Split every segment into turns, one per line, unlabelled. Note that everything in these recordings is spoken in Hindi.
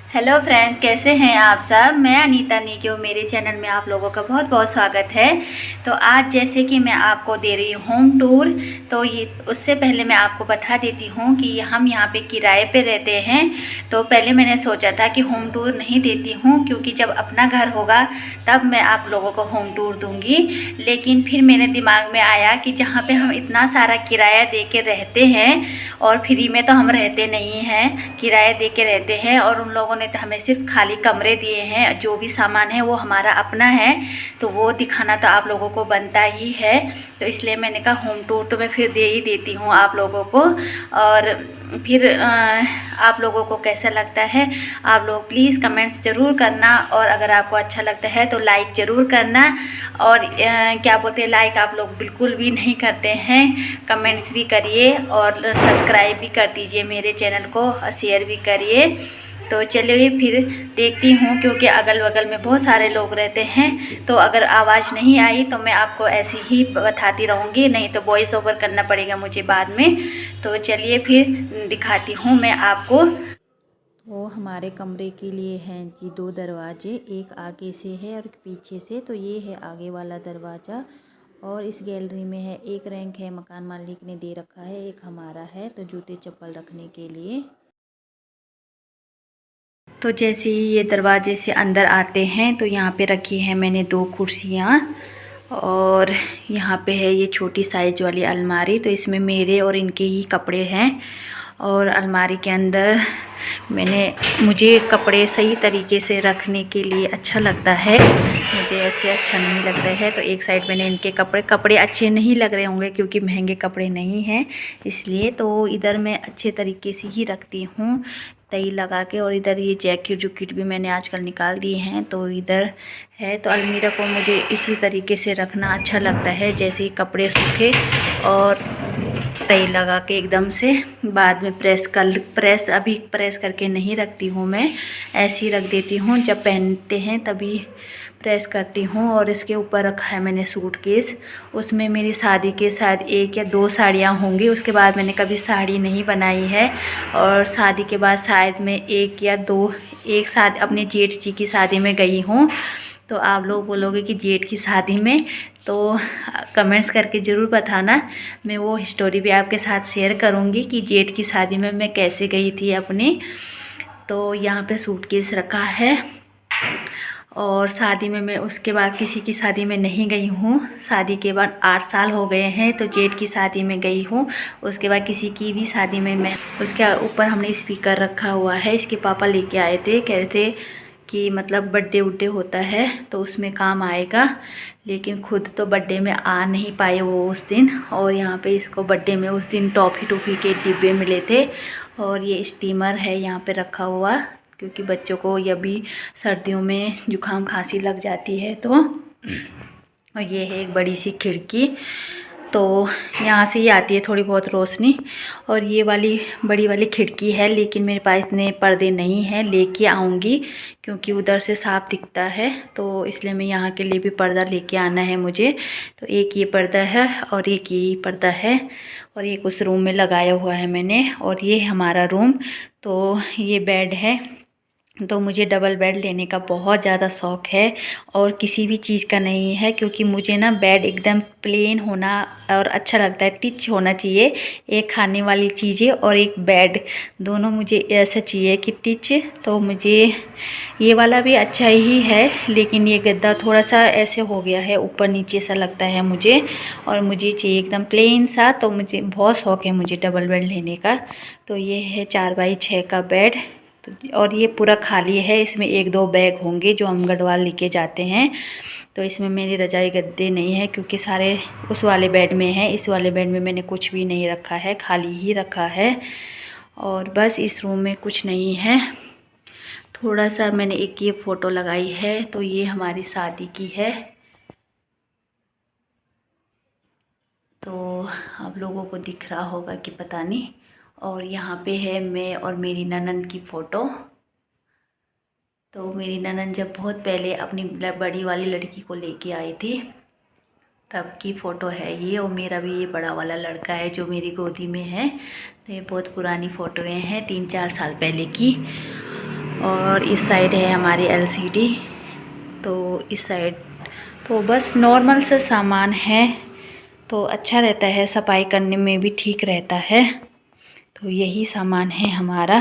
हेलो फ्रेंड्स, कैसे हैं आप सब। मैं अनीता नीक्यो, मेरे चैनल में आप लोगों का बहुत बहुत स्वागत है। तो आज जैसे कि मैं आपको दे रही हूँ होम टूर, तो ये उससे पहले मैं आपको बता देती हूँ कि हम यहाँ पे किराए पे रहते हैं। तो पहले मैंने सोचा था कि होम टूर नहीं देती हूँ, क्योंकि जब अपना घर होगा तब मैं आप लोगों को होम टूर दूँगी। लेकिन फिर मेरे दिमाग में आया कि जहाँ पर हम इतना सारा किराया दे के रहते हैं, और फ्री में तो हम रहते नहीं हैं, किराया दे के रहते हैं, और उन लोगों ने तो हमें सिर्फ खाली कमरे दिए हैं। जो भी सामान है वो हमारा अपना है, तो वो दिखाना तो आप लोगों को बनता ही है। तो इसलिए मैंने कहा होम टूर तो मैं फिर दे ही देती हूँ आप लोगों को। और फिर आप लोगों को कैसा लगता है, आप लोग प्लीज़ कमेंट्स ज़रूर करना, और अगर आपको अच्छा लगता है तो लाइक ज़रूर करना। और क्या बोलते हैं, लाइक आप लोग बिल्कुल भी नहीं करते हैं, कमेंट्स भी करिए और सब्सक्राइब भी कर दीजिए मेरे चैनल को, और शेयर भी करिए। तो चलिए फिर देखती हूँ, क्योंकि अगल बगल में बहुत सारे लोग रहते हैं, तो अगर आवाज़ नहीं आई तो मैं आपको ऐसी ही बताती रहूँगी, नहीं तो वॉइस ओवर करना पड़ेगा मुझे बाद में। तो चलिए फिर दिखाती हूँ मैं आपको। वो हमारे कमरे के लिए हैं जी दो दरवाजे, एक आगे से है और एक पीछे से। तो ये है आगे वाला दरवाज़ा, और इस गैलरी में है एक रैंक है, मकान मालिक ने दे रखा है, एक हमारा है, तो जूते चप्पल रखने के लिए। तो जैसे ही ये दरवाजे से अंदर आते हैं तो यहाँ पे रखी है मैंने दो कुर्सियाँ, और यहाँ पे है ये छोटी साइज वाली अलमारी। तो इसमें मेरे और इनके ही कपड़े हैं, और अलमारी के अंदर मुझे कपड़े सही तरीके से रखने के लिए अच्छा लगता है, मुझे ऐसे अच्छा नहीं लगता है। तो एक साइड मैंने इनके कपड़े अच्छे नहीं लग रहे होंगे क्योंकि महंगे कपड़े नहीं हैं, इसलिए तो इधर मैं अच्छे तरीके से ही रखती हूँ तई लगा के। और इधर ये जैकेट जुकेट भी मैंने आजकल निकाल दिए हैं, तो इधर है। तो अलमीरा को मुझे इसी तरीके से रखना अच्छा लगता है, जैसे ही कपड़े सूखे और तई लगा के एकदम से, बाद में प्रेस अभी प्रेस करके नहीं रखती हूँ मैं, ऐसे ही रख देती हूँ, जब पहनते हैं तभी प्रेस करती हूँ। और इसके ऊपर रखा है मैंने सूटकेस, उसमें मेरी शादी के शायद 1 या 2 साड़ियाँ होंगी, उसके बाद मैंने कभी साड़ी नहीं बनाई है। और शादी के बाद शायद मैं 1 या 2 एक साथ अपने जेठ जी की शादी में गई हूँ। तो आप लोग बोलोगे कि जेठ की शादी में, तो कमेंट्स करके ज़रूर बताना, मैं वो स्टोरी भी आपके साथ शेयर करूँगी कि जेठ की शादी में मैं कैसे गई थी अपनी। तो यहाँ पे सूटकेस रखा है, और शादी में मैं उसके बाद किसी की शादी में नहीं गई हूँ। शादी के बाद 8 साल हो गए हैं, तो जेठ की शादी में गई हूँ, उसके बाद किसी की भी शादी में मैं। उसके ऊपर हमने स्पीकर रखा हुआ है, इसके पापा लेके आए थे, कह रहे थे कि मतलब बर्थडे उड्डे होता है तो उसमें काम आएगा, लेकिन खुद तो बर्थडे में आ नहीं पाए वो उस दिन। और यहाँ पे इसको बर्थडे में उस दिन टॉफ़ी टूफ़ी के डिब्बे मिले थे। और ये स्टीमर है यहाँ पे रखा हुआ, क्योंकि बच्चों को या भी सर्दियों में जुकाम खांसी लग जाती है तो। और ये है एक बड़ी सी खिड़की, तो यहाँ से ही आती है थोड़ी बहुत रोशनी। और ये वाली बड़ी वाली खिड़की है, लेकिन मेरे पास इतने पर्दे नहीं हैं, लेके आऊँगी, क्योंकि उधर से साफ दिखता है, तो इसलिए मैं यहाँ के लिए भी पर्दा लेके आना है मुझे। तो एक ये पर्दा है और एक ये पर्दा है, और एक उस रूम में लगाया हुआ है मैंने। और ये हमारा रूम, तो ये बेड है, तो मुझे डबल बेड लेने का बहुत ज़्यादा शौक़ है, और किसी भी चीज़ का नहीं है, क्योंकि मुझे ना बेड एकदम प्लेन होना और अच्छा लगता है, टिच होना चाहिए। एक खाने वाली चीज़ें और एक बेड, दोनों मुझे ऐसा चाहिए कि टिच। तो मुझे ये वाला भी अच्छा ही है, लेकिन ये गद्दा थोड़ा सा ऐसे हो गया है, ऊपर नीचे सा लगता है मुझे, और मुझे चाहिए एकदम प्लेन सा। तो मुझे बहुत शौक़ है मुझे डबल बेड लेने का। तो ये है 4x6 का बेड, और ये पूरा खाली है, इसमें 1-2 बैग होंगे जो हम गढ़वाल लेके जाते हैं। तो इसमें मेरी रजाई गद्दे नहीं है, क्योंकि सारे उस वाले बेड में है, इस वाले बेड में मैंने कुछ भी नहीं रखा है, खाली ही रखा है। और बस इस रूम में कुछ नहीं है। थोड़ा सा मैंने एक ये फ़ोटो लगाई है, तो ये हमारी शादी की है, तो आप लोगों को दिख रहा होगा कि पता नहीं। और यहाँ पे है मैं और मेरी ननंद की फ़ोटो। तो मेरी ननंद जब बहुत पहले अपनी बड़ी वाली लड़की को लेके आई थी, तब की फ़ोटो है ये। और मेरा भी ये बड़ा वाला लड़का है जो मेरी गोदी में है। तो ये बहुत पुरानी फ़ोटोएँ हैं, 3-4 साल पहले की। और इस साइड है हमारी एलसीडी। तो इस साइड तो बस नॉर्मल सा सामान है, तो अच्छा रहता है, सफाई करने में भी ठीक रहता है। तो यही सामान है हमारा।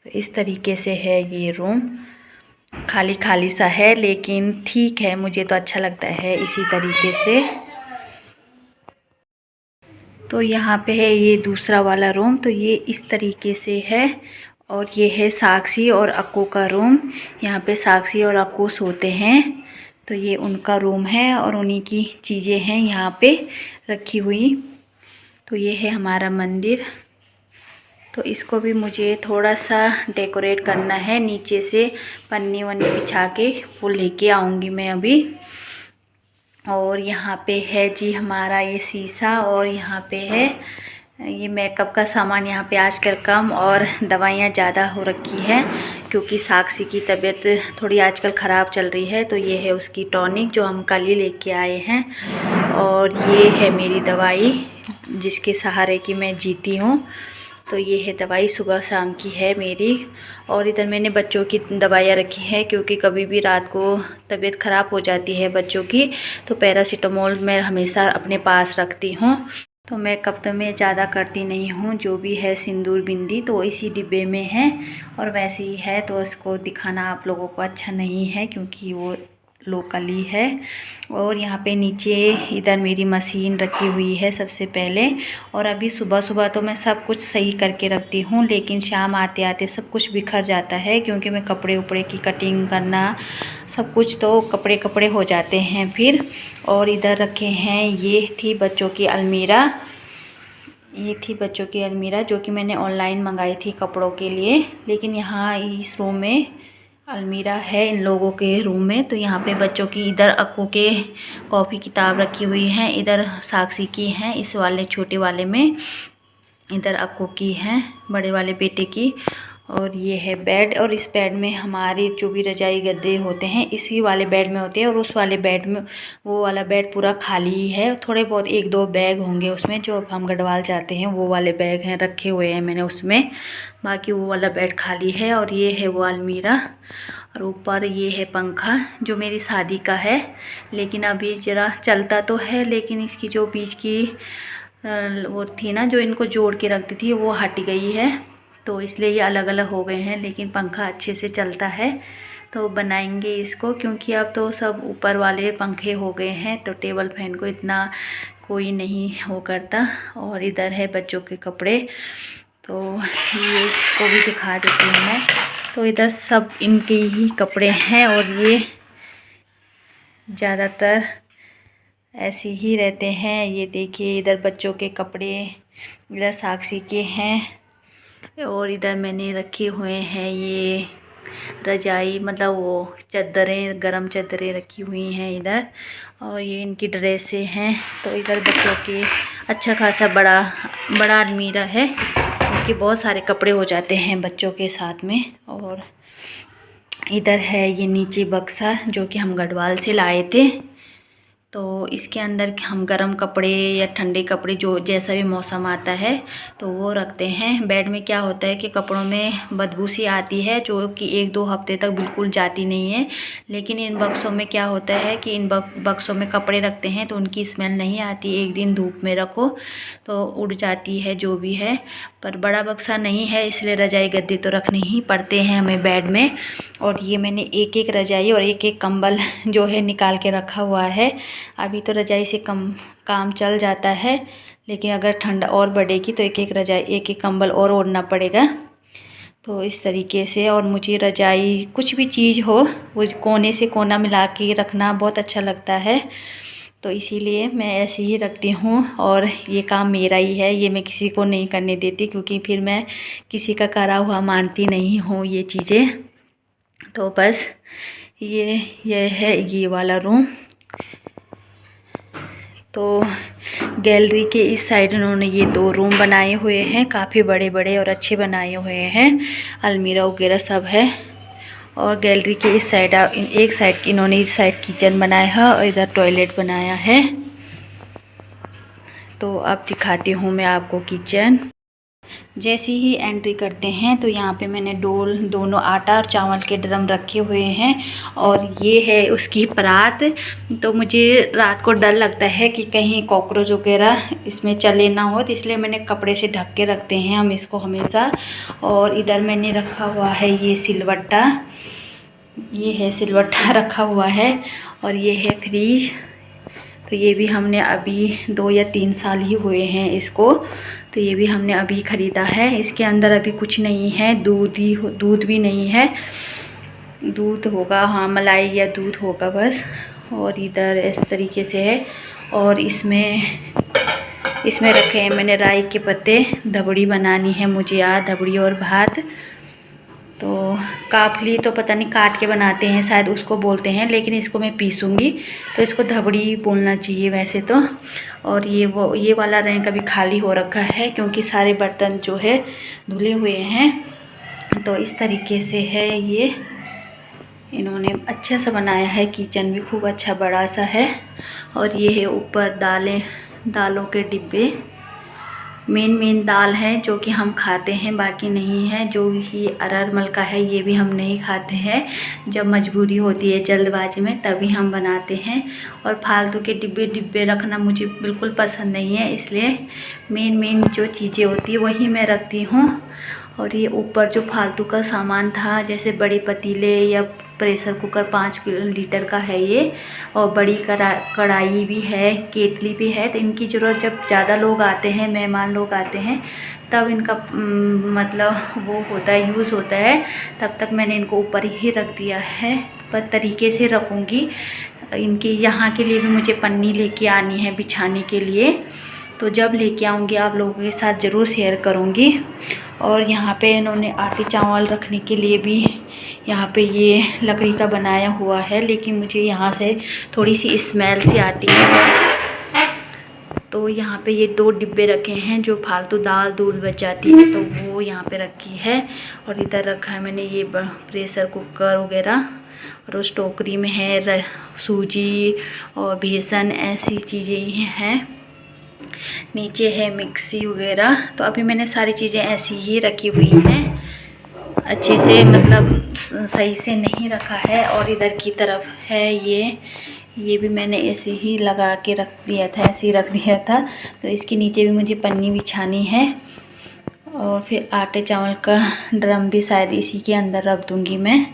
तो इस तरीके से है ये रूम, खाली खाली सा है लेकिन ठीक है, मुझे तो अच्छा लगता है इसी तरीके से। तो यहाँ पे है ये दूसरा वाला रूम, तो ये इस तरीके से है। और ये है साक्षी और अक्कू का रूम। यहाँ पे साक्षी और अक्कू सोते हैं, तो ये उनका रूम है और उन्हीं की चीज़ें हैं यहाँ पे रखी हुई। तो ये है हमारा मंदिर। तो इसको भी मुझे थोड़ा सा डेकोरेट करना है, नीचे से पन्नी वन्नी बिछा के वो लेके आऊँगी मैं अभी। और यहाँ पे है जी हमारा ये शीशा, और यहाँ पे है ये मेकअप का सामान। यहाँ पे आजकल कम और दवाइयाँ ज़्यादा हो रखी है, क्योंकि साक्षी की तबीयत थोड़ी आजकल ख़राब चल रही है। तो ये है उसकी टॉनिक जो हम कल ही लेके आए हैं, और ये है मेरी दवाई जिसके सहारे की मैं जीती हूँ। तो ये है दवाई, सुबह शाम की है मेरी। और इधर मैंने बच्चों की दवाइयाँ रखी है, क्योंकि कभी भी रात को तबीयत ख़राब हो जाती है बच्चों की, तो पैरासीटामोल मैं हमेशा अपने पास रखती हूँ। तो मेकअप तो मैं ज़्यादा करती नहीं हूँ, जो भी है सिंदूर बिंदी तो इसी डिब्बे में है, और वैसे ही है। तो इसको दिखाना आप लोगों को अच्छा नहीं है, क्योंकि वो लोकली है। और यहाँ पे नीचे इधर मेरी मशीन रखी हुई है सबसे पहले। और अभी सुबह सुबह तो मैं सब कुछ सही करके रखती हूँ, लेकिन शाम आते आते सब कुछ बिखर जाता है, क्योंकि मैं कपड़े उपड़े की कटिंग करना सब कुछ, तो कपड़े कपड़े हो जाते हैं फिर। और इधर रखे हैं, ये थी बच्चों की अलमीरा, ये थी बच्चों की अलमीरा जो कि मैंने ऑनलाइन मंगाई थी कपड़ों के लिए। लेकिन यहाँ इस रूम में अलमीरा है इन लोगों के रूम में। तो यहाँ पे बच्चों की, इधर अक्कू के कॉपी किताब रखी हुई हैं, इधर साक्षी की हैं इस वाले छोटे वाले में, इधर अक्कू की हैं बड़े वाले बेटे की। और ये है बेड, और इस बेड में हमारे जो भी रजाई गद्दे होते हैं इसी वाले बेड में होते हैं। और उस वाले बेड में, वो वाला बेड पूरा खाली ही है, थोड़े बहुत एक दो बैग होंगे उसमें जो हम गढ़वाल जाते हैं, वो वाले बैग हैं रखे हुए हैं मैंने उसमें, बाकी वो वाला बेड खाली है। और ये है वो अलमीरा, और ऊपर ये है पंखा जो मेरी शादी का है, लेकिन अभी ज़रा चलता तो है, लेकिन इसकी जो बीच की वो थी ना जो इनको जोड़ के रखती थी, वो हट गई है, तो इसलिए ये अलग अलग हो गए हैं। लेकिन पंखा अच्छे से चलता है, तो बनाएंगे इसको, क्योंकि अब तो सब ऊपर वाले पंखे हो गए हैं, तो टेबल फैन को इतना कोई नहीं वो करता। और इधर है बच्चों के कपड़े, तो ये इसको भी दिखा देती हूँ मैं। तो इधर सब इनके ही कपड़े हैं, और ये ज़्यादातर ऐसे ही रहते हैं। ये देखिए इधर बच्चों के कपड़े, इधर साक्षी के हैं, और इधर मैंने रखे हुए हैं ये रजाई, मतलब वो चादरें, गरम चादरें रखी हुई हैं इधर। और ये इनकी ड्रेसें हैं। तो इधर बच्चों के अच्छा खासा बड़ा अलमीरा है, क्योंकि बहुत सारे कपड़े हो जाते हैं बच्चों के साथ में। और इधर है ये नीचे बक्सा जो कि हम गढ़वाल से लाए थे, तो इसके अंदर हम गर्म कपड़े या ठंडे कपड़े जो जैसा भी मौसम आता है तो वो रखते हैं। बेड में क्या होता है कि कपड़ों में बदबू सी आती है, जो कि 1-2 हफ्ते तक बिल्कुल जाती नहीं है। लेकिन इन बक्सों में क्या होता है कि इन बक्सों में कपड़े रखते हैं तो उनकी स्मेल नहीं आती। एक दिन धूप में रखो तो उड़ जाती है जो भी है। पर बड़ा बक्सा नहीं है, इसलिए रजाई गद्दे तो रखने ही पड़ते हैं हमें बेड में। और ये मैंने एक एक रजाई और एक एक कंबल जो है निकाल के रखा हुआ है। अभी तो रजाई से कम काम चल जाता है, लेकिन अगर ठंड और बढ़ेगी तो एक एक रजाई, एक एक कंबल और ओढ़ना पड़ेगा। तो इस तरीके से, और मुझे रजाई कुछ भी चीज़ हो वो कोने से कोना मिला के रखना बहुत अच्छा लगता है, तो इसीलिए मैं ऐसे ही रखती हूँ। और ये काम मेरा ही है, ये मैं किसी को नहीं करने देती, क्योंकि फिर मैं किसी का करा हुआ मानती नहीं हूँ ये चीज़ें। तो बस ये है ये वाला रूम। तो गैलरी के इस साइड उन्होंने ये 2 रूम बनाए हुए हैं, काफ़ी बड़े बड़े और अच्छे बनाए हुए हैं, अलमीरा वगैरह सब है। और गैलरी के इस साइड, एक साइड इन्होंने इस साइड किचन बनाया है और इधर टॉयलेट बनाया है। तो अब दिखाती हूँ मैं आपको किचन। जैसे ही एंट्री करते हैं तो यहाँ पे मैंने दोनों आटा और चावल के ड्रम रखे हुए हैं और ये है उसकी परात। तो मुझे रात को डर लगता है कि कहीं कॉकरोच वगैरह इसमें चले ना हो, तो इसलिए मैंने कपड़े से ढक के रखते हैं हम इसको हमेशा। और इधर मैंने रखा हुआ है ये सिलवट्टा, ये है सिलवट्टा रखा हुआ है। और ये है फ्रिज, तो ये भी हमने अभी 2 या 3 साल ही हुए हैं इसको, तो ये भी हमने अभी ख़रीदा है। इसके अंदर अभी कुछ नहीं है, दूध भी नहीं है, दूध होगा हाँ, मलाई या दूध होगा बस। और इधर इस तरीके से है। और इसमें रखे हैं मैंने राई के पत्ते, धबड़ी बनानी है मुझे आज, धबड़ी और भात। तो काफली तो पता नहीं काट के बनाते हैं शायद उसको बोलते हैं, लेकिन इसको मैं पीसूँगी तो इसको धबड़ी बोलना चाहिए वैसे तो। और ये वाला रैंक अभी खाली हो रखा है क्योंकि सारे बर्तन जो है धुले हुए हैं। तो इस तरीके से है ये, इन्होंने अच्छा सा बनाया है। किचन भी खूब अच्छा बड़ा सा है। और ये है ऊपर दालों के डिब्बे, मेन दाल है जो कि हम खाते हैं, बाकी नहीं है। जो ही अरहर मल का है ये भी हम नहीं खाते हैं, जब मजबूरी होती है जल्दबाजी में तभी हम बनाते हैं। और फालतू के डिब्बे रखना मुझे बिल्कुल पसंद नहीं है, इसलिए मेन जो चीज़ें होती है वही मैं रखती हूँ। और ये ऊपर जो फालतू का सामान था जैसे बड़े पतीले या प्रेशर कुकर 5 लीटर का है ये, और बड़ी कढ़ाई भी है, केतली भी है। तो इनकी ज़रूरत जब ज़्यादा लोग आते हैं, मेहमान लोग आते हैं, तब इनका मतलब वो होता है, यूज़ होता है। तब तक मैंने इनको ऊपर ही रख दिया है, पर तरीके से रखूँगी। इनकी यहाँ के लिए भी मुझे पन्नी लेके आनी है बिछाने के लिए, तो जब लेके आऊँगी आप लोगों के साथ ज़रूर शेयर करूँगी। और यहाँ पे इन्होंने आटे चावल रखने के लिए भी यहाँ पे ये लकड़ी का बनाया हुआ है, लेकिन मुझे यहाँ से थोड़ी सी स्मेल सी आती है। तो यहाँ पे ये 2 डिब्बे रखे हैं जो फालतू दाल दूल बच जाती है, तो वो यहाँ पे रखी है। और इधर रखा है मैंने ये प्रेशर कुकर वगैरह, और उस टोकरी में है सूजी और बेसन, ऐसी चीज़ें ही हैं। नीचे है मिक्सी वगैरह। तो अभी मैंने सारी चीज़ें ऐसी ही रखी हुई हैं, अच्छे से मतलब सही से नहीं रखा है। और इधर की तरफ है ये भी मैंने ऐसे ही लगा के रख दिया था, ऐसे ही रख दिया था। तो इसके नीचे भी मुझे पन्नी बिछानी है। और फिर आटे चावल का ड्रम भी शायद इसी के अंदर रख दूँगी मैं।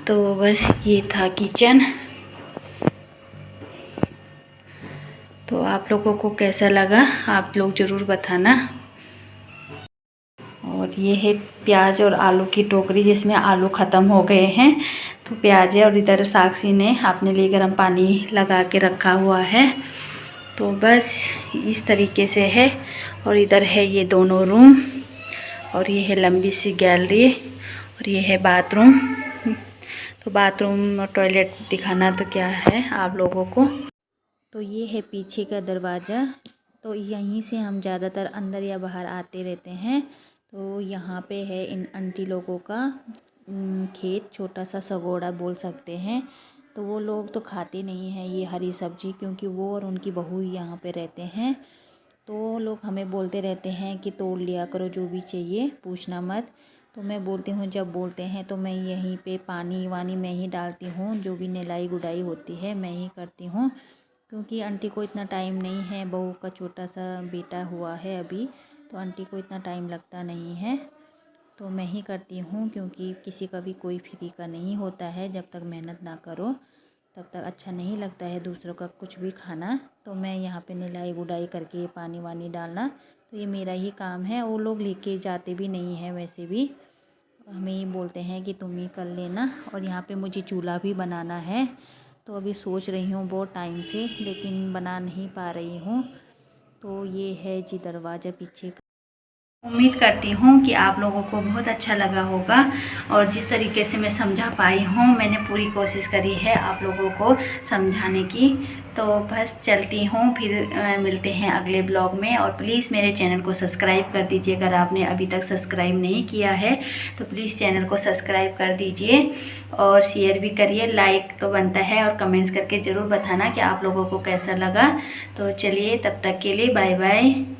तो बस ये था किचन। तो आप लोगों को कैसा लगा आप लोग ज़रूर बताना। और ये है प्याज और आलू की टोकरी जिसमें आलू ख़त्म हो गए हैं, तो प्याज है। और इधर साक्षी ने अपने लिए गर्म पानी लगा के रखा हुआ है। तो बस इस तरीके से है। और इधर है ये दोनों रूम, और ये है लंबी सी गैलरी, और ये है बाथरूम। तो बाथरूम और टॉयलेट दिखाना तो क्या है आप लोगों को। तो ये है पीछे का दरवाज़ा, तो यहीं से हम ज़्यादातर अंदर या बाहर आते रहते हैं। तो यहाँ पे है इन आंटी लोगों का खेत, छोटा सा सगोड़ा बोल सकते हैं। तो वो लोग तो खाते नहीं हैं ये हरी सब्ज़ी, क्योंकि वो और उनकी बहू यहाँ पे रहते हैं। तो वो लोग हमें बोलते रहते हैं कि तोड़ लिया करो जो भी चाहिए, पूछना मत। तो मैं बोलती हूँ, जब बोलते हैं तो मैं यहीं पे पानी वानी मैं ही डालती हूँ, जो भी निलाई गुड़ाई होती है मैं ही करती हूँ, क्योंकि आंटी को इतना टाइम नहीं है। बहू का छोटा सा बेटा हुआ है अभी, तो आंटी को इतना टाइम लगता नहीं है, तो मैं ही करती हूँ। क्योंकि किसी का भी कोई फ्री का नहीं होता है, जब तक मेहनत ना करो तब तक अच्छा नहीं लगता है दूसरों का कुछ भी खाना। तो मैं यहाँ पे निलाई गुड़ाई करके पानी वानी डालना, तो ये मेरा ही काम है। वो लोग लेके जाते भी नहीं हैं, वैसे भी हमें ही बोलते हैं कि तुम ही कर लेना। और यहाँ पे मुझे चूल्हा भी बनाना है, तो अभी सोच रही हूँ बहुत टाइम से, लेकिन बना नहीं पा रही हूँ। तो ये है जी दरवाज़ा पीछे का। उम्मीद करती हूँ कि आप लोगों को बहुत अच्छा लगा होगा, और जिस तरीके से मैं समझा पाई हूँ मैंने पूरी कोशिश करी है आप लोगों को समझाने की। तो बस चलती हूँ, फिर मिलते हैं अगले ब्लॉग में। और प्लीज़ मेरे चैनल को सब्सक्राइब कर दीजिए, अगर आपने अभी तक सब्सक्राइब नहीं किया है तो प्लीज़ चैनल को सब्सक्राइब कर दीजिए, और शेयर भी करिए, लाइक तो बनता है, और कमेंट्स करके ज़रूर बताना कि आप लोगों को कैसा लगा। तो चलिए तब तक के लिए बाय बाय।